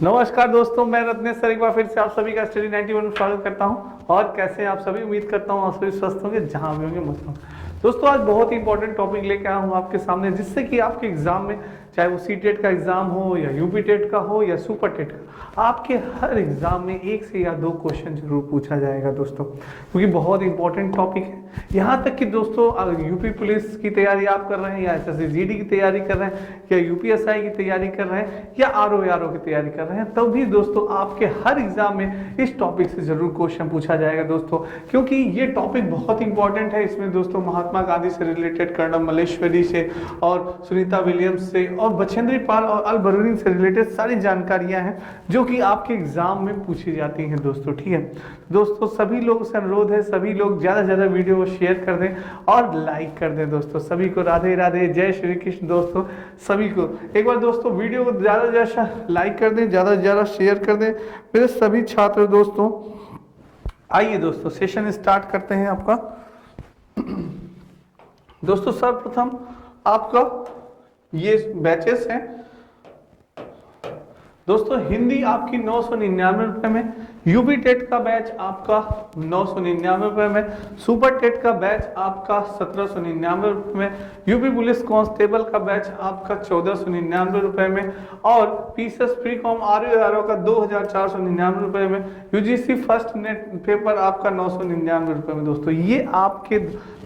नमस्कार दोस्तों, मैं रत्नेश सर एक बार फिर से आप सभी का स्टडी 91 में स्वागत करता हूं। और कैसे हैं आप सभी? उम्मीद करता हूं आप सभी स्वस्थ होंगे, जहां भी होंगे मस्त होंगे। दोस्तों आज बहुत ही इंपॉर्टेंट टॉपिक लेके आया हूं आपके सामने, जिससे कि आपके एग्जाम में, चाहे वो सीटेट का एग्जाम हो या यूपी टेट का हो या सुपर टेट का, आपके हर एग्जाम में एक से या दो क्वेश्चन जरूर पूछा जाएगा दोस्तों, क्योंकि बहुत इंपॉर्टेंट टॉपिक है। यहाँ तक कि दोस्तों यूपी पुलिस की तैयारी आप कर रहे हैं, या एसएससी जीडी की तैयारी कर रहे हैं, या यूपीएसआई की तैयारी कर रहे हैं, या आरओ की तैयारी कर रहे हैं, तब भी दोस्तों आपके हर एग्जाम में इस टॉपिक से जरूर क्वेश्चन पूछा जाएगा दोस्तों, क्योंकि ये टॉपिक बहुत इंपॉर्टेंट है। इसमें दोस्तों महात्मा गांधी से रिलेटेड, कर्नल मल्लेश्वरी से और सुनीता विलियम्स से और बछेंद्री पाल और अल बरूनी से रिलेटेड सारी जानकारियां हैं जो कि आपके एग्जाम में पूछी जाती हैं दोस्तों। ठीक है दोस्तों, सभी लोगों से अनुरोध है, सभी लोग ज्यादा से ज्यादा वीडियो को शेयर कर दें और लाइक कर दें दोस्तों। सभी को राधे राधे, जय श्री कृष्ण दोस्तों। सभी को एक बार दोस्तों वीडियो को ज्यादा से ज्यादा लाइक कर दें, ज्यादा से ज्यादा शेयर कर दें मेरे सभी छात्र दोस्तों। आइए दोस्तों सेशन स्टार्ट करते हैं आपका। दोस्तों सर्वप्रथम आपका ये बैचेस हैं दोस्तों। हिंदी आपकी 999 रुपए में, यूपी टेट का बैच आपका 999 रुपए में, सुपर टेट का बैच आपका 1799 रुपए में, यूपी पुलिस कांस्टेबल का बैच आपका 1499 रुपए में, और पीसीएस प्री कॉम आरओ का 2499 रुपए में, यूजीसी फर्स्ट नेट पेपर आपका 999 रुपए में दोस्तों। ये आपके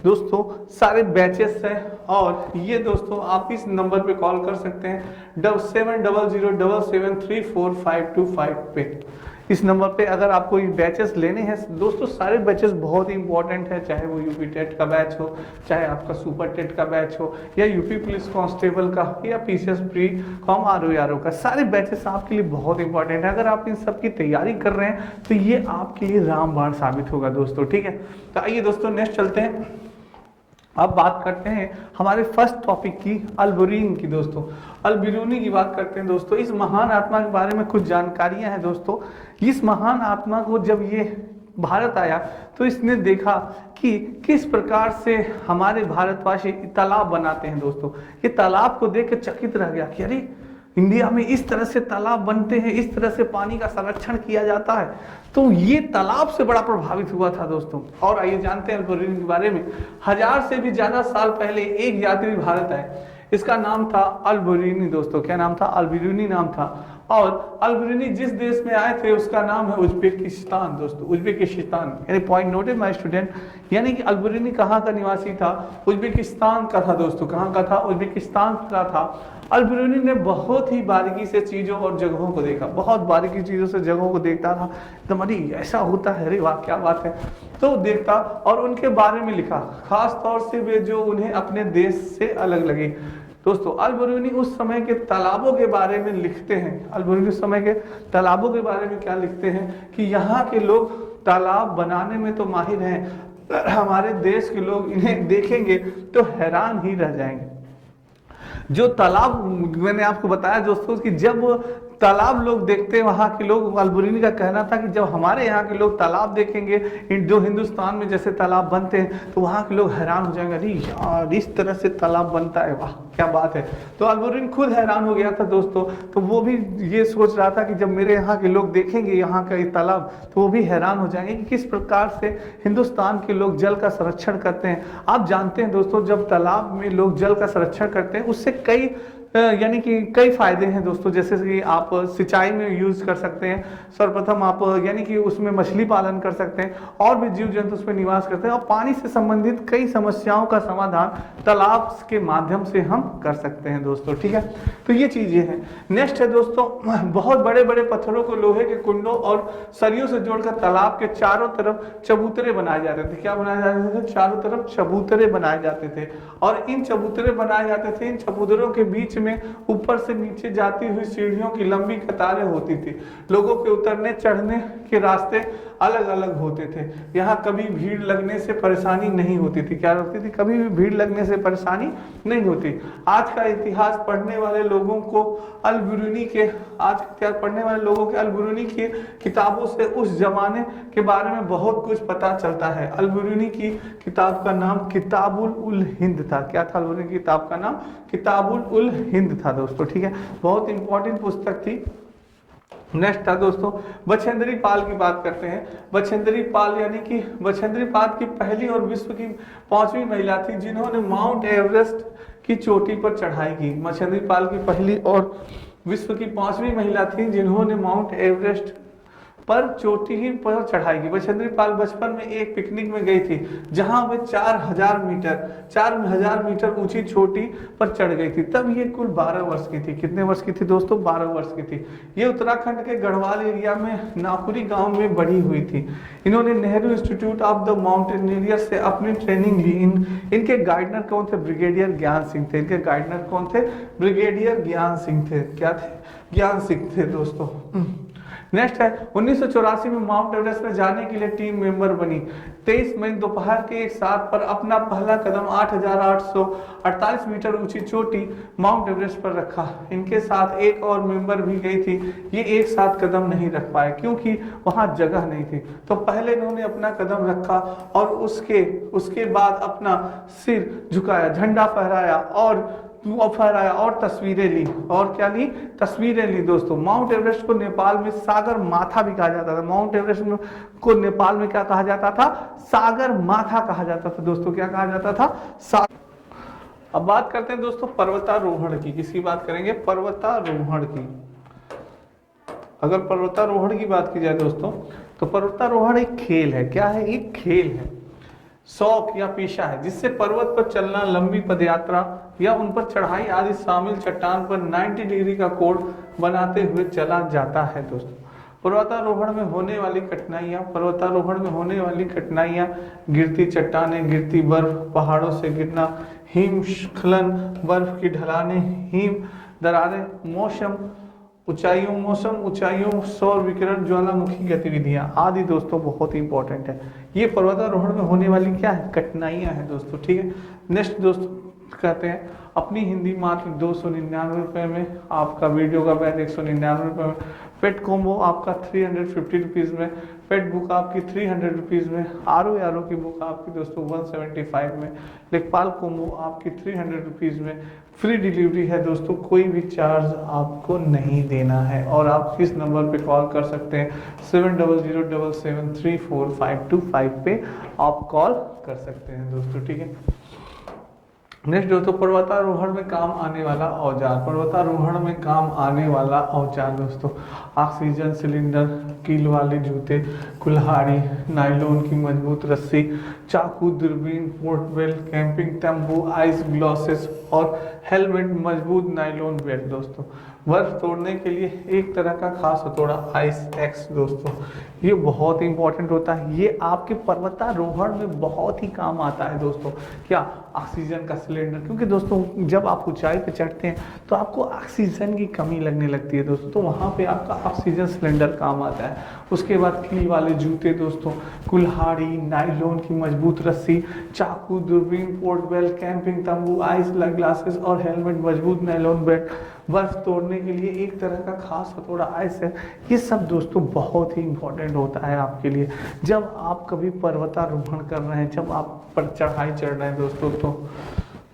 दोस्तों सारे बैचेस हैं, और ये दोस्तों आप इस नंबर पे कॉल कर सकते हैं 7700773452 पे। इस नंबर पे अगर आपको ये बैचेस लेने हैं दोस्तों, सारे बैचेस बहुत ही इंपॉर्टेंट है, चाहे वो यूपी टेट का बैच हो, चाहे आपका सुपर टेट का बैच हो, या यूपी पुलिस कांस्टेबल का, या पीसीएस प्री कॉम आरओ का, सारे बैचेस आपके लिए बहुत इंपॉर्टेंट है। अगर आप इन सब की तैयारी कर रहे हैं तो ये आपके लिए रामबाण साबित होगा दोस्तों। ठीक है, तो आइए दोस्तों नेक्स्ट चलते हैं। अब बात करते हैं हमारे फर्स्ट टॉपिक की, अल-बरूनी की दोस्तों। अल-बरूनी की बात करते हैं दोस्तों। इस महान आत्मा के बारे में कुछ जानकारियां हैं दोस्तों। इस महान आत्मा को जब ये भारत आया तो इसने देखा कि किस प्रकार से हमारे भारतवासी तालाब बनाते हैं दोस्तों। ये तालाब को देख के चकित रह गया कि अरे इंडिया में इस तरह से तालाब बनते हैं, इस तरह से पानी का संरक्षण किया जाता है। तो ये तालाब से बड़ा प्रभावित हुआ था दोस्तों। और आइए जानते हैं अल-बरूनी के बारे में। 1000 से भी ज्यादा साल पहले एक यात्री भारत आए, इसका नाम था अल-बरूनी दोस्तों। क्या नाम था? अल-बरूनी नाम था। और अल-बरूनी जिस देश में आए थे उसका नाम है उज्बेकिस्तान दोस्तों, उज्बेकिस्तान। यानी पॉइंट नोटेड माय स्टूडेंट, यानी कि अल-बरूनी कहाँ का निवासी था? उज्बेकिस्तान का था दोस्तों। कहाँ का था? उज्बेकिस्तान का था। अल-बरूनी ने बहुत ही बारीकी से चीजों और जगहों को देखा, बहुत बारीकी चीजों से जगहों को देखता था। एकदम अरे ऐसा होता है, अरे वाह क्या बात है, तो देखता और उनके बारे में लिखा, खास तौर से वे जो उन्हें अपने देश से अलग लगी दोस्तों। अल-बरूनी उस समय के तालाबों के बारे में लिखते हैं। अल-बरूनी उस समय के तालाबों के बारे में क्या लिखते हैं कि यहाँ के लोग तालाब बनाने में तो माहिर हैं, हमारे देश के लोग इन्हें देखेंगे तो हैरान ही रह जाएंगे। जो तालाब मैंने आपको बताया दोस्तों कि जब तालाब लोग देखते हैं वहाँ के लोग, अल-बरूनी का कहना था कि जब हमारे यहाँ के लोग तालाब देखेंगे, जो हिंदुस्तान में जैसे तालाब बनते हैं, तो वहाँ के लोग हैरान हो जाएंगे, अरे यार इस तरह से तालाब बनता है, वाह क्या बात है। तो अल-बरूनी खुद हैरान हो गया था दोस्तों। तो वो भी ये सोच रहा था कि जब मेरे यहाँ के लोग देखेंगे यहाँ का ये तालाब, तो वो भी हैरान हो जाएंगे कि किस प्रकार से हिंदुस्तान के लोग जल का संरक्षण करते हैं। आप जानते हैं दोस्तों, जब तालाब में लोग जल का संरक्षण करते हैं उससे कई यानी कि कई फायदे हैं दोस्तों। जैसे कि आप सिंचाई में यूज कर सकते हैं, सर्वप्रथम आप यानी कि उसमें मछली पालन कर सकते हैं, और भी जीव जंतु उसमें निवास करते हैं, और पानी से संबंधित कई समस्याओं का समाधान तालाब के माध्यम से हम कर सकते हैं दोस्तों। ठीक है, तो ये चीजें हैं। नेक्स्ट है दोस्तों, बहुत बड़े बड़े पत्थरों को लोहे के कुंडों और सरियों से जोड़कर तालाब के चारों तरफ चबूतरे बनाए जाते थे। क्या बनाए जाते थे? चारों तरफ चबूतरे बनाए जाते थे, और इन चबूतरे बनाए जाते थे। इन चबूतरों के बीच में ऊपर से नीचे जाती हुई सीढ़ियों की लंबी कतारें होती थी। लोगों के उतरने चढ़ने के रास्ते अलग अलग होते थे। यहाँ कभी भीड़ लगने से परेशानी नहीं होती थी। क्या होती थी? कभी भी भीड़ लगने से परेशानी नहीं होती। आज का इतिहास पढ़ने वाले लोगों को अल-बरूनी के अल-बरूनी की किताबों से उस जमाने के बारे में बहुत कुछ पता चलता है। अल-बरूनी की किताब का नाम किताबुल उल हिंद था। क्या था? अल-बरूनी की किताब का नाम किताबुल उल हिंद था दोस्तों। ठीक है, बहुत इंपॉर्टेंट पुस्तक थी। नेक्स्ट था दोस्तों बछेंद्री पाल की बात करते हैं। बछेंद्री पाल यानी कि बछेंद्री पाल की पहली और विश्व की 5वीं महिला थी जिन्होंने माउंट एवरेस्ट की चोटी पर चढ़ाई की। बछेंद्री पाल की पहली और विश्व की 5वीं महिला थी जिन्होंने माउंट एवरेस्ट पर चोटी ही पर चढ़ाई की। बछेंद्री पाल बचपन में एक पिकनिक में गई थी जहां वे 4000 मीटर ऊंची चोटी पर चढ़ गई थी। तब ये कुल 12 वर्ष की थी। कितने वर्ष की थी दोस्तों? 12 वर्ष की थी। ये उत्तराखंड के गढ़वाल एरिया में नापुरी गांव में बड़ी हुई थी। इन्होंने Nehru institute of the mountaineer से अपनी ट्रेनिंग ली। इनके गाइडर कौन थे? ब्रिगेडियर ज्ञान सिंह थे। इनके गाइडर कौन थे? ब्रिगेडियर ज्ञान सिंह थे। क्या थे? ज्ञान सिंह थे दोस्तों। नेक्स्ट है 1984 में माउंट एवरेस्ट में जाने के लिए टीम मेंबर बनी। 23 मई दोपहर के 1:07 पर अपना पहला कदम 8848 मीटर ऊंची चोटी माउंट एवरेस्ट पर रखा। इनके साथ एक और मेंबर भी गई थी। ये एक साथ कदम नहीं रख पाए क्योंकि वहां जगह नहीं थी। तो पहले इन्होंने अपना कदम रखा और उसके बाद अपना सिर झुकाया, झंडा फहराया और तस्वीरें ली। और क्या ली? तस्वीरें ली दोस्तों। माउंट एवरेस्ट को नेपाल में सागर माथा भी कहा जाता था। माउंट एवरेस्ट को नेपाल में क्या कहा जाता था? सागर माथा कहा जाता था दोस्तों। क्या कहा जाता था? अब बात करते हैं दोस्तों पर्वतारोहण की। किसकी बात करेंगे? पर्वतारोहण की। अगर पर्वतारोहण की बात की जाए दोस्तों तो पर्वतारोहण एक खेल है। क्या है? एक खेल है, शौक या पेशा है जिससे पर्वत पर चलना, लंबी पदयात्रा या उन पर चढ़ाई आदि शामिल चट्टान पर 90 डिग्री का कोण बनाते हुए चला जाता है दोस्तों। पर्वतारोहण में होने वाली कठिनाइयां गिरती चट्टानें, गिरती बर्फ, पहाड़ों से गिरना, हिमस्खलन, बर्फ की ढलानें, हिम दरारें, मौसम ऊंचाइयों, सौर विकिरण, ज्वालामुखी गतिविधियां आदि दोस्तों बहुत ही इंपॉर्टेंट है। ये पर्वतारोहण में होने वाली क्या है? कठिनाइयां हैं दोस्तों। ठीक है। नेक्स्ट दोस्तों कहते हैं अपनी हिंदी मात्र 299 रुपए में, आपका वीडियो का बैच 199 रुपए में, पेट कॉम्बो आपका 350 रुपीज में, पेट बुक आपकी 300 रुपीज में, आर की बुक आपकी दोस्तों 175 में, लेखपाल कॉम्बो आपकी 300 रुपीज में। फ्री डिलीवरी है दोस्तों, कोई भी चार्ज आपको नहीं देना है। और आप इस नंबर पे कॉल कर सकते हैं 7007734525 पे आप कॉल कर सकते हैं दोस्तों। ठीक है। नेक्स्ट दोस्तों पर्वतारोहण में काम आने वाला औजार दोस्तों ऑक्सीजन सिलेंडर, कील वाले जूते, कुल्हाड़ी, नायलॉन की मजबूत रस्सी, चाकू, दूरबीन, पोर्टबेल, कैंपिंग तंबू, आइस ग्लासेस और हेलमेट, मजबूत नायलॉन बेल्ट दोस्तों। बर्फ तोड़ने के लिए एक तरह का खास हथौड़ा आइस एक्स दोस्तों, ये बहुत ही इंपॉर्टेंट होता है। ये आपके पर्वतारोहण में बहुत ही काम आता है दोस्तों। क्या? ऑक्सीजन का सिलेंडर, क्योंकि दोस्तों जब आप ऊंचाई पे चढ़ते हैं तो आपको ऑक्सीजन की कमी लगने लगती है दोस्तों, तो वहाँ पे आपका ऑक्सीजन सिलेंडर काम आता है। उसके बाद कील वाले जूते दोस्तों, कुल्हाड़ी, नायलॉन की मजबूत रस्सी, चाकू, दूरबीन, पोर्टबेल, कैंपिंग तंबू, आइस ग्लासेस और हेलमेट, मजबूत नायलॉन बेल्ट, बर्फ तोड़ने के लिए एक तरह का खास हथौड़ा आइस है। ये सब दोस्तों बहुत ही इंपॉर्टेंट होता है आपके लिए जब आप कभी पर्वतारोहण कर रहे हैं, जब आप पर चढ़ाई चढ़ रहे हैं दोस्तों, तो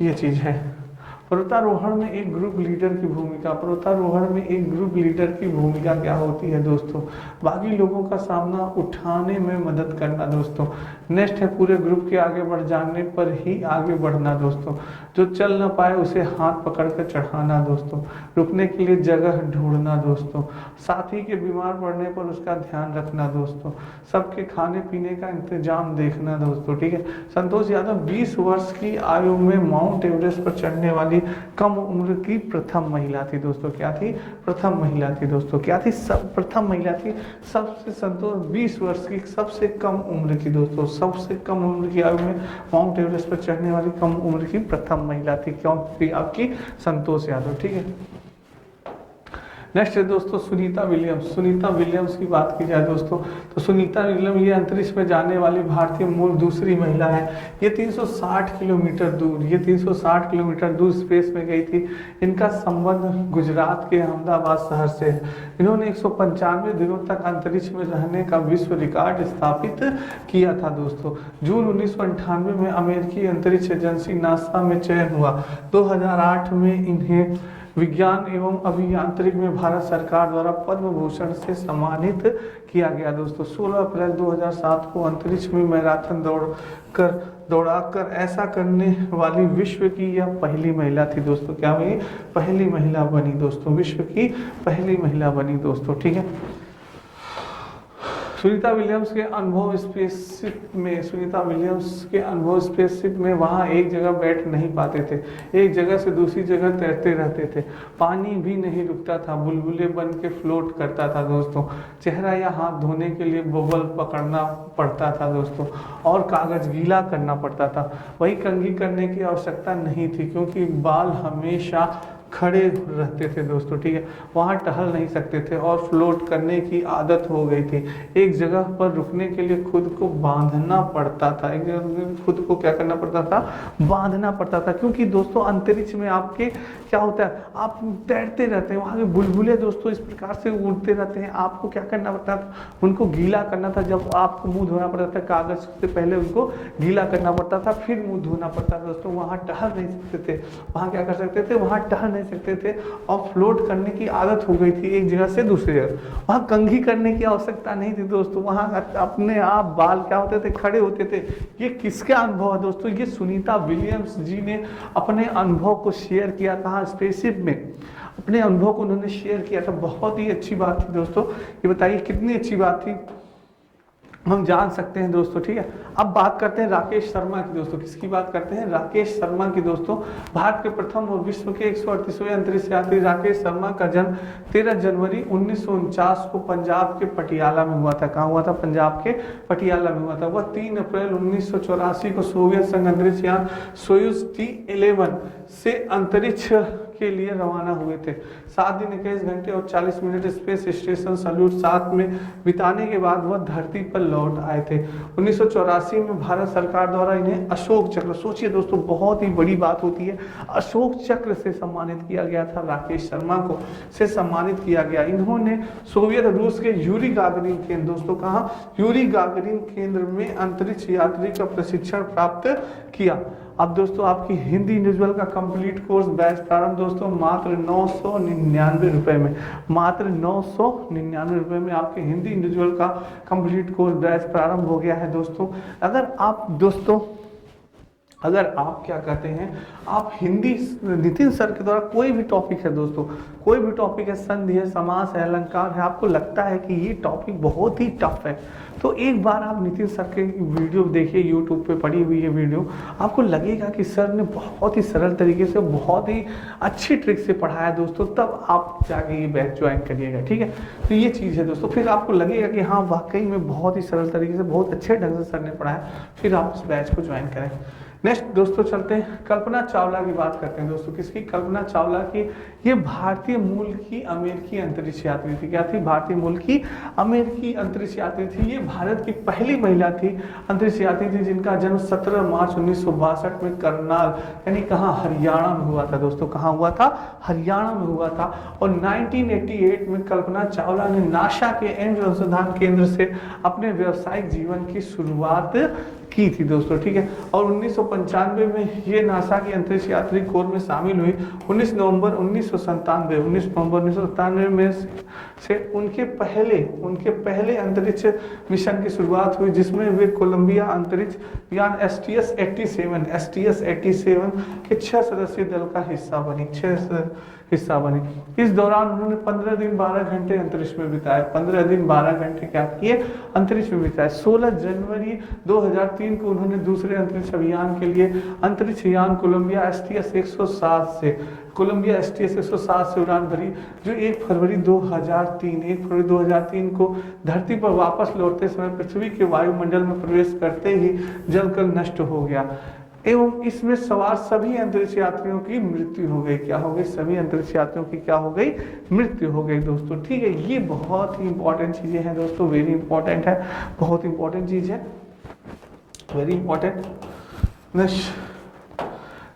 ये चीज़ है। पर्वतारोहण में एक ग्रुप लीडर की भूमिका क्या होती है दोस्तों? बाकी लोगों का सामना उठाने में मदद करना दोस्तों। नेक्स्ट है पूरे ग्रुप के आगे बढ़ जाने पर ही आगे बढ़ना दोस्तों। जो चल ना पाए उसे हाथ पकड़ कर चढ़ाना दोस्तों। रुकने के लिए जगह ढूंढना दोस्तों। साथी के बीमार पड़ने पर उसका ध्यान रखना दोस्तों। सबके खाने पीने का इंतजाम देखना दोस्तों। ठीक है। संतोष यादव 20 वर्ष की आयु में माउंट एवरेस्ट पर चढ़ने वाली कम उम्र की प्रथम महिला थी दोस्तों। क्या थी? प्रथम महिला थी दोस्तों। क्या थी? प्रथम महिला थी। सबसे संतोष 20 वर्ष की सबसे कम उम्र की दोस्तों, सबसे कम उम्र की आयु में माउंट एवरेस्ट पर चढ़ने वाली कम उम्र की प्रथम महिला थी। क्यों थी? आपकी संतोष यादव। ठीक है। नेक्स्ट है दोस्तों सुनीता विलियम्स की बात की जाए दोस्तों तो सुनीता विलियम ये अंतरिक्ष में जाने वाली भारतीय मूल दूसरी महिला है। ये 360 किलोमीटर दूर स्पेस में गई थी। इनका संबंध गुजरात के अहमदाबाद शहर से है। इन्होंने 195 दिनों तक अंतरिक्ष में रहने का विश्व रिकॉर्ड स्थापित किया था दोस्तों। जून 1998 में अमेरिकी अंतरिक्ष एजेंसी नासा में चयन हुआ। 2008 में इन्हें विज्ञान एवं अभियांत्रिक में भारत सरकार द्वारा पद्म भूषण से सम्मानित किया गया दोस्तों। 16 अप्रैल 2007 को अंतरिक्ष में मैराथन दौड़ाकर ऐसा करने वाली विश्व की यह पहली महिला थी दोस्तों। क्या हुई? पहली महिला बनी दोस्तों, विश्व की पहली महिला बनी दोस्तों। ठीक है। सुनीता विलियम्स के अनुभव स्पेसशिप में वहाँ एक जगह बैठ नहीं पाते थे, एक जगह से दूसरी जगह तैरते रहते थे। पानी भी नहीं रुकता था, बुलबुले बन के फ्लोट करता था दोस्तों। चेहरा या हाथ धोने के लिए बबल पकड़ना पड़ता था दोस्तों, और कागज गीला करना पड़ता था। वही कंघी करने की आवश्यकता नहीं थी, क्योंकि बाल हमेशा खड़े रहते थे दोस्तों। ठीक है। वहाँ टहल नहीं सकते थे और फ्लोट करने की आदत हो गई थी। एक जगह पर रुकने के लिए खुद को बांधना पड़ता था, एक जगह खुद को क्या करना पड़ता था? बांधना पड़ता था। क्योंकि दोस्तों अंतरिक्ष में आपके क्या होता है, आप तैरते रहते हैं, वहाँ के बुलबुले दोस्तों इस प्रकार से उड़ते रहते हैं। आपको क्या करना पड़ता था? उनको गीला करना था। जब आपको मुँह धोना पड़ता था, कागज से पहले उनको गीला करना पड़ता था, फिर मुँह धोना पड़ता था दोस्तों। वहाँ टहल नहीं सकते थे, वहाँ क्या कर सकते थे? वहाँ टहल सकते थे और फ्लोट करने की आदत हो गई थी एक जगह से दूसरी जगह। वहाँ कंघी करने की आवश्यकता नहीं थी दोस्तों, वहाँ अपने आप बाल क्या होते थे? खड़े होते थे। ये किसका अनुभव है दोस्तों? ये सुनीता विलियम्स जी ने अपने अनुभव को शेयर किया। कहाँ? स्पेसशिप में अपने अनुभव को उन्होंने शेयर किया था। बहुत ही अच्छी बात थी दोस्तों। ये बताइए कितनी अच्छी बात थी, हम जान सकते हैं दोस्तों। ठीक है। अब बात करते हैं राकेश शर्मा की दोस्तों। किसकी बात करते हैं? राकेश शर्मा की दोस्तों। भारत के प्रथम और विश्व के 138वें अंतरिक्ष यात्री राकेश शर्मा का जन्म 13 जनवरी 1949 को पंजाब के पटियाला में हुआ था। कहाँ हुआ था? पंजाब के पटियाला में हुआ था। वह 3 अप्रैल 1984 को सोवियत संघ अंतरिक्ष यान सोयूज T11 से अंतरिक्ष के लिए रवाना हुए थे। 7 दिन 21 घंटे और 40 मिनट स्पेस स्टेशन सैल्यूट 7 में बिताने के बाद वह धरती पर लौट आए थे। 1984 में भारत सरकार द्वारा इन्हें अशोक चक्र, सोचिए दोस्तों बहुत ही बड़ी बात होती है, अशोक चक्र से सम्मानित किया गया था। राकेश शर्मा को से सम्मानित किया गया। इन्होंने सोवियत रूस के यूरी गागरिन केंद्र दोस्तों, कहाँ? यूरी गागरिन केंद्र में अंतरिक्ष यात्री का प्रशिक्षण प्राप्त किया। अब दोस्तों आपकी हिंदी इंडिविजुअल का कंप्लीट कोर्स बैच प्रारंभ दोस्तों मात्र 999 रुपए में, मात्र 999 रुपए में आपके हिंदी इंडिविजुअल का कंप्लीट कोर्स बैच प्रारंभ हो गया है दोस्तों। अगर आप क्या कहते हैं, आप हिंदी नितिन सर के द्वारा कोई भी टॉपिक है दोस्तों, कोई भी टॉपिक है, संधि है, समास है, अलंकार है, आपको लगता है कि ये टॉपिक बहुत ही टफ है, तो एक बार आप नितिन सर के वीडियो देखिए, यूट्यूब पे पड़ी हुई है वीडियो, आपको लगेगा कि सर ने बहुत ही सरल तरीके से, बहुत ही अच्छी ट्रिक से पढ़ाया दोस्तों। तब आप जाके ये बैच ज्वाइन करिएगा। ठीक है। तो ये चीज़ है दोस्तों, फिर आपको लगेगा कि हाँ वाकई में बहुत ही सरल तरीके से, बहुत अच्छे ढंग से सर ने पढ़ाया, फिर आप इस बैच को ज्वाइन करें। नेक्स्ट दोस्तों चलते हैं, कल्पना चावला की बात करते हैं दोस्तों। किसकी? कल्पना चावला की। ये भारतीय मूल की अमेरिकी अंतरिक्ष यात्री थी। क्या थी? भारतीय मूल की अमेरिकी अंतरिक्ष यात्री थी। ये भारत की पहली महिला थी, अंतरिक्ष यात्री थी, जिनका जन्म 17 मार्च 1962 में करनाल यानी कहाँ? हरियाणा में हुआ था दोस्तों। कहाँ हुआ था? हरियाणा में हुआ था। और 1988 में कल्पना चावला ने नासा के एम्स अनुसंधान केंद्र से अपने व्यावसायिक जीवन की शुरुआत की थी दोस्तों। ठीक है। और 1995 में ये नासा की अंतरिक्ष यात्री कोर में शामिल हुई। 19 नवंबर 1997 में से उनके पहले अंतरिक्ष मिशन की शुरुआत हुई, जिसमें वे कोलंबिया अंतरिक्ष यान STS 87 के 6 सदस्यीय दल का हिस्सा बनी। इस दौरान उन्होंने 15 दिन 12 घंटे अंतरिक्ष में बिताए। 15 दिन 12 घंटे क्या किए? अंतरिक्ष में बिताए। 16 जनवरी 2003 को उन्होंने दूसरे अंतरिक्ष अभियान के लिए अंतरिक्ष यान कोलंबिया STS 107 से उड़ान भरी, जो 1 फरवरी 2003 को धरती पर वापस लौटते समय पृथ्वी के वायुमंडल में प्रवेश करते ही जलकर नष्ट हो गया एवं इसमें सवार सभी अंतरिक्ष यात्रियों की मृत्यु हो गई। क्या हो गई? सभी अंतरिक्ष यात्रियों की क्या हो गई? मृत्यु हो गई दोस्तों। ठीक है। ये बहुत ही इंपॉर्टेंट चीजें हैं दोस्तों, वेरी इंपॉर्टेंट है, बहुत इंपॉर्टेंट चीज है, वेरी इंपॉर्टेंट।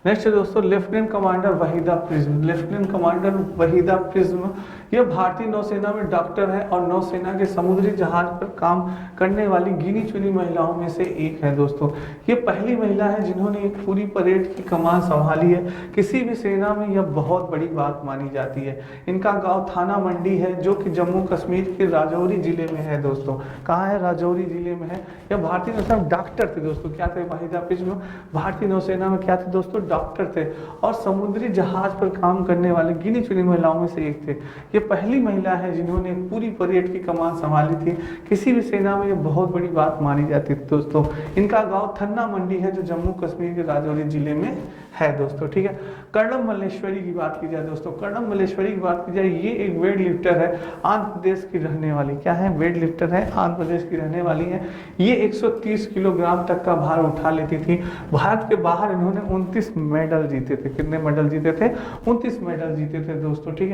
नेक्स्ट है दोस्तों lieutenant commander Waheeda prism. Lieutenant commander Waheeda prism यह भारतीय नौसेना में डॉक्टर है और नौसेना के समुद्री जहाज पर काम करने वाली गिनी चुनी महिलाओं में से एक है दोस्तों। ये पहली महिला है जिन्होंने एक पूरी परेड की कमान संभाली है। किसी भी सेना में यह बहुत बड़ी बात मानी जाती है। इनका गांव थाना मंडी है जो कि जम्मू कश्मीर के राजौरी जिले में है दोस्तों। कहाँ है? राजौरी जिले में है। यह भारतीय नौसेना में डॉक्टर थे दोस्तों। क्या थे वाहिदा पिछले? भारतीय नौसेना में क्या थे दोस्तों? डॉक्टर थे और समुद्री जहाज पर काम करने वाले गिनी चुनी महिलाओं में से एक थे। ये पहली महिला है जिन्होंने पूरी परेड की कमान संभाली थी। किसी भी सेना में ये बहुत बड़ी बात मानी जाती थी दोस्तों। इनका गांव थन्ना मंडी है जो जम्मू कश्मीर के राजौरी जिले में है दोस्तों। ठीक है, कर्णम मल्लेश्वरी की बात की जाए दोस्तों, कर्णम मल्लेश्वरी की बात की जाए, ये एक वेट लिफ्टर है, आंध्र प्रदेश की रहने वाली। क्या है? वेट लिफ्टर है, आंध्र प्रदेश की रहने वाली है। ये 130 किलोग्राम तक का भार उठा लेती थी। भारत के बाहर इन्होंने 29 मेडल जीते थे। कितने मेडल जीते थे? 29 मेडल जीते थे दोस्तों। ठीक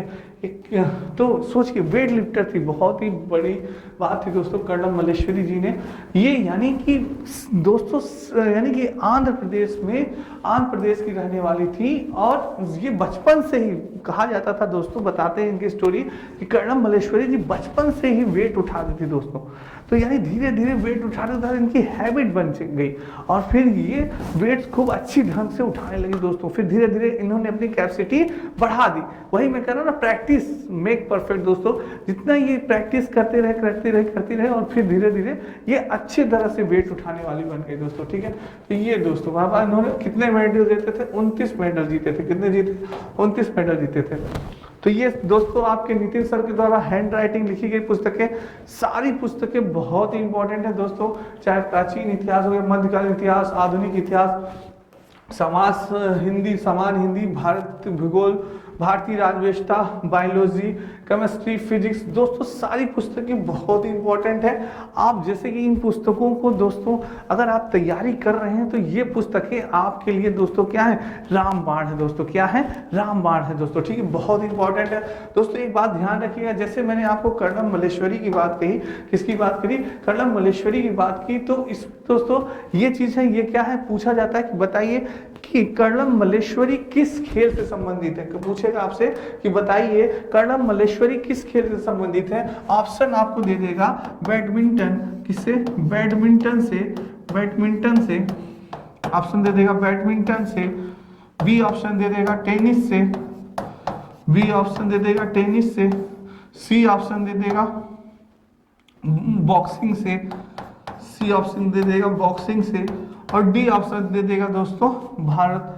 है, तो सोचिए वेट लिफ्टर थी, बहुत ही बड़ी बात थी दोस्तों कर्णम मल्लेश्वरी जी ने। ये यानी कि दोस्तों यानी कि आंध्र प्रदेश की रहने वाली थी और ये बचपन से ही कहा जाता था दोस्तों, बताते हैं इनकी स्टोरी कि कर्णम मल्लेश्वरी जी बचपन से ही वेट उठाती थी दोस्तों। तो यानी धीरे धीरे वेट उठाते उठाते इनकी हैबिट बन गई और फिर ये वेट खूब अच्छी ढंग से उठाने लगी दोस्तों। फिर धीरे धीरे इन्होंने अपनी कैपेसिटी बढ़ा दी। वही मैं कह रहा हूँ ना, प्रैक्टिस मेक परफेक्ट दोस्तों। जितना ये प्रैक्टिस करते रहे और फिर धीरे धीरे ये अच्छी तरह से वेट उठाने वाली बन गई दोस्तों। ठीक है, तो ये दोस्तों वहाँ इन्होंने कितने मेडल जीते थे? 29 मेडल जीते थे। कितने जीते? 29 मेडल जीते थे। तो ये दोस्तों आपके नितिन सर के द्वारा हैंड राइटिंग लिखी गई पुस्तकें, सारी पुस्तकें बहुत ही इंपॉर्टेंट है दोस्तों। चाहे प्राचीन इतिहास हो गया, मध्यकालीन इतिहास, आधुनिक इतिहास, समान हिंदी, भारत भूगोल, भारतीय राजवेशता, बायोलॉजी, केमिस्ट्री, फिजिक्स, दोस्तों सारी पुस्तकें बहुत ही इंपॉर्टेंट है। आप जैसे कि इन पुस्तकों को दोस्तों अगर आप तैयारी कर रहे हैं तो ये पुस्तकें आपके लिए दोस्तों क्या है? रामबाण है दोस्तों। क्या है? रामबाण है दोस्तों। ठीक है, बहुत इंपॉर्टेंट है दोस्तों। एक बात ध्यान रखिएगा, जैसे मैंने आपको कर्णम मल्लेश्वरी की बात कही, किसकी बात करी? कर्णम मल्लेश्वरी की बात की। तो इस दोस्तों ये चीज है, ये क्या है? पूछा जाता है कि बताइए कि कर्णम मल्लेश्वरी किस खेल से संबंधित है। पूछेगा आपसे कि बताइए कर्णम मल्लेश्वरी किस खेल से संबंधित है। ऑप्शन आपको दे देगा बैडमिंटन, किससे? बैडमिंटन से ऑप्शन दे देगा बैडमिंटन से, बी ऑप्शन दे देगा टेनिस से, बी ऑप्शन दे देगा टेनिस से, सी ऑप्शन दे देगा बॉक्सिंग से, सी ऑप्शन दे देगा बॉक्सिंग से और डी ऑप्शन दे देगा दोस्तों भारत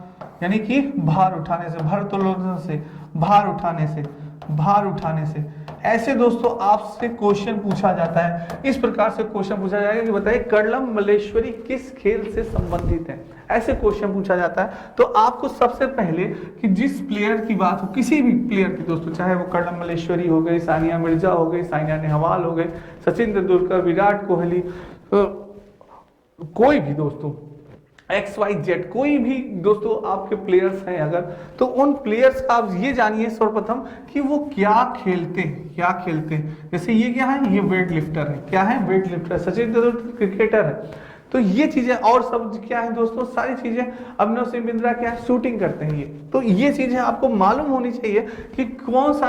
यानी कि भार उठाने से, भारोत्तोलन से, भार उठाने से। ऐसे दोस्तों आपसे क्वेश्चन पूछा जाता है। इस प्रकार से क्वेश्चन पूछा जाएगा कि बताइए कर्णम मल्लेश्वरी किस खेल से संबंधित है। ऐसे क्वेश्चन पूछा जाता है। तो आपको सबसे पहले कि जिस प्लेयर की बात हो, किसी भी प्लेयर की दोस्तों, चाहे वो कर्णम मल्लेश्वरी हो गई, सानिया मिर्जा हो गई, साइना नेहवाल हो गई, सचिन तेंदुलकर, विराट कोहली, कोई भी दोस्तों XYZ कोई भी दोस्तों आपके प्लेयर्स हैं अगर, तो उन प्लेयर्स का आप ये जानिए सर्वप्रथम कि वो क्या खेलते हैं। जैसे ये क्या है? ये वेट लिफ्टर है। क्या है? Weight lifter. Sachin Tendulkar cricketer है। तो ये चीजें और सब क्या है दोस्तों? सारी चीजें। अभिनव सिंह बिंद्रा क्या है? शूटिंग करते हैं ये। तो ये चीजें आपको मालूम होनी चाहिए कि कौन सा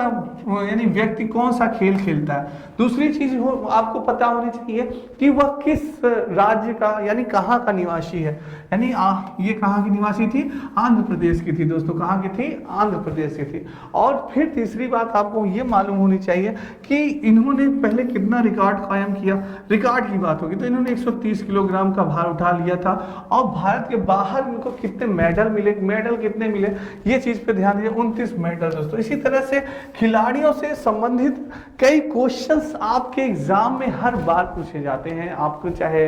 यानी व्यक्ति कौन सा खेल खेलता है। दूसरी चीज आपको पता होनी चाहिए कि वह किस राज्य का यानी कहाँ का निवासी है। यानी ये कहाँ की निवासी थी? आंध्र प्रदेश की थी दोस्तों। कहाँ की थी? आंध्र प्रदेश की थी। और फिर तीसरी बात आपको ये मालूम होनी चाहिए कि इन्होंने पहले कितना रिकॉर्ड कायम किया। रिकॉर्ड की बात होगी तो इन्होंने 130 किलोग्राम का भार उठा लिया था और भारत के बाहर इनको कितने मेडल मिले, कितने मिले, ये चीज पे ध्यान दीजिए। 29 मेडल दोस्तों। इसी तरह से खिलाड़ियों से संबंधित कई क्वेश्चंस आपके एग्जाम में हर बार पूछे जाते हैं। आपको चाहे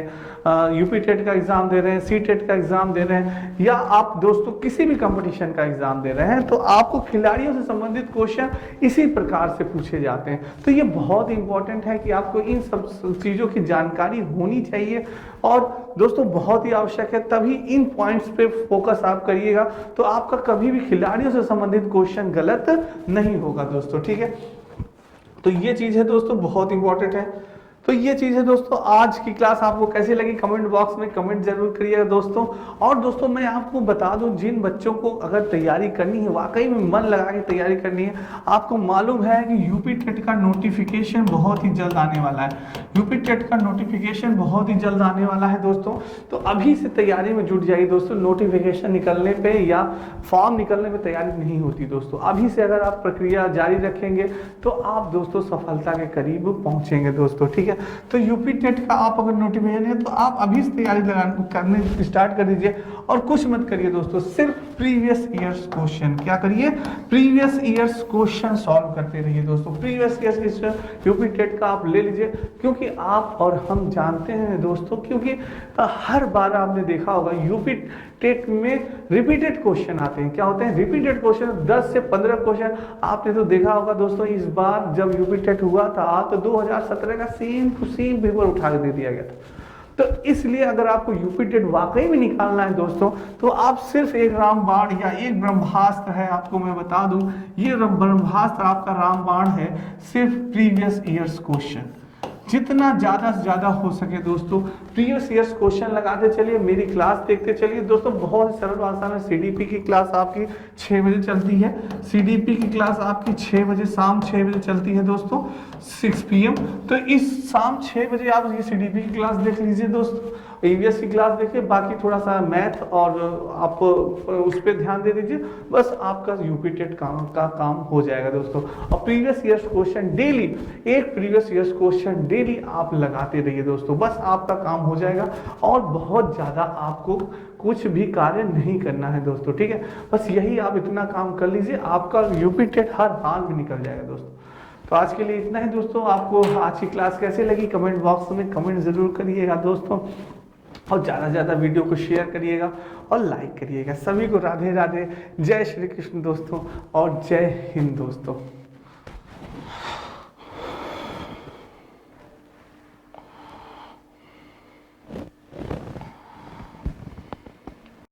यूपी टेट का एग्जाम दे रहे हैं, सी टेट का एग्जाम दे रहे हैं या आप दोस्तों किसी भी कंपटीशन का एग्जाम दे रहे हैं, तो आपको खिलाड़ियों से संबंधित क्वेश्चन इसी प्रकार से पूछे जाते हैं। तो ये बहुत इंपॉर्टेंट है कि आपको इन सब चीजों की जानकारी होनी चाहिए और दोस्तों बहुत ही आवश्यक है। तभी इन पॉइंट्स पे फोकस आप करिएगा तो आपका कभी भी खिलाड़ियों से संबंधित क्वेश्चन गलत नहीं होगा दोस्तों। ठीक है, तो ये चीज है दोस्तों बहुत इंपॉर्टेंट है। तो ये चीज़ है दोस्तों। आज की क्लास आपको कैसी लगी कमेंट बॉक्स में कमेंट जरूर करिएगा दोस्तों। और दोस्तों मैं आपको बता दूं, जिन बच्चों को अगर तैयारी करनी है, वाकई में मन लगा के तैयारी करनी है, आपको मालूम है कि यूपी टेट का नोटिफिकेशन बहुत ही जल्द आने वाला है। यूपी टेट का नोटिफिकेशन बहुत ही जल्द आने वाला है दोस्तों। तो अभी से तैयारी में जुट जाइए दोस्तों। नोटिफिकेशन निकलने पे या फॉर्म निकलने पे तैयारी नहीं होती दोस्तों। अभी से अगर आप प्रक्रिया जारी रखेंगे तो आप दोस्तों सफलता के करीब पहुंचेंगे दोस्तों, ठीक है। तो यूपी टेट का आप अगर नोटिफिकेशन है तो आप अभी से तैयारी करने स्टार्ट कर दीजिए। और कुछ मत करिए दोस्तों, सिर्फ प्रीवियस ईयर्स क्वेश्चन क्या करिए, प्रीवियस ईयर्स क्वेश्चन सॉल्व करते रहिए दोस्तों। प्रीवियस ईयर्स यूपी टेट का आप ले लीजिए, क्योंकि आप और हम जानते हैं दोस्तों, क्योंकि हर बार आपने देखा होगा यूपी टेट में रिपीटेड क्वेश्चन आते हैं। क्या होते हैं रिपीटेड क्वेश्चन, 10 से 15 क्वेश्चन। आपने तो देखा होगा दोस्तों, इस बार जब यूपी टेट हुआ था तो 2017 का सेम टू सेम पेपर उठा के दे दिया गया था। तो इसलिए अगर आपको यूपी टेट वाकई में निकालना है दोस्तों, तो आप सिर्फ एक रामबाण या एक ब्रह्मास्त्र है, आपको मैं बता दूं, ये ब्रह्मास्त्र आपका रामबाण है, सिर्फ प्रीवियस ईयर्स क्वेश्चन। जितना ज़्यादा से ज़्यादा हो सके दोस्तों प्रीवियस ईयर्स क्वेश्चन लगाते चलिए, मेरी क्लास देखते चलिए दोस्तों। बहुत ही सरल आसान है। सीडीपी की क्लास आपकी 6 बजे चलती है। सीडीपी की क्लास आपकी 6 बजे, शाम 6 बजे चलती है दोस्तों, 6 PM। तो इस शाम 6 बजे आप ये सीडीपी की क्लास देख लीजिए दोस्तों, ईवीएस की क्लास देखिए, बाकी थोड़ा सा मैथ और आप उस पर ध्यान दे दीजिए, बस आपका यूपी टेट का काम हो जाएगा दोस्तों। और प्रीवियस ईयर्स क्वेश्चन डेली, एक प्रीवियस ईयर्स क्वेश्चन डेली आप लगाते रहिए दोस्तों, बस आपका काम हो जाएगा। और बहुत ज़्यादा आपको कुछ भी कार्य नहीं करना है दोस्तों, ठीक है। बस यही आप इतना काम कर लीजिए, आपका यूपी टेट हर हाल में निकल जाएगा दोस्तों। तो आज के लिए इतना ही दोस्तों। आपको आज की क्लास कैसे लगी कमेंट बॉक्स में कमेंट जरूर करिएगा दोस्तों। और ज़्यादा से ज़्यादा वीडियो को शेयर करिएगा और लाइक करिएगा। सभी को राधे राधे, जय श्री कृष्ण दोस्तों और जय हिंद दोस्तों।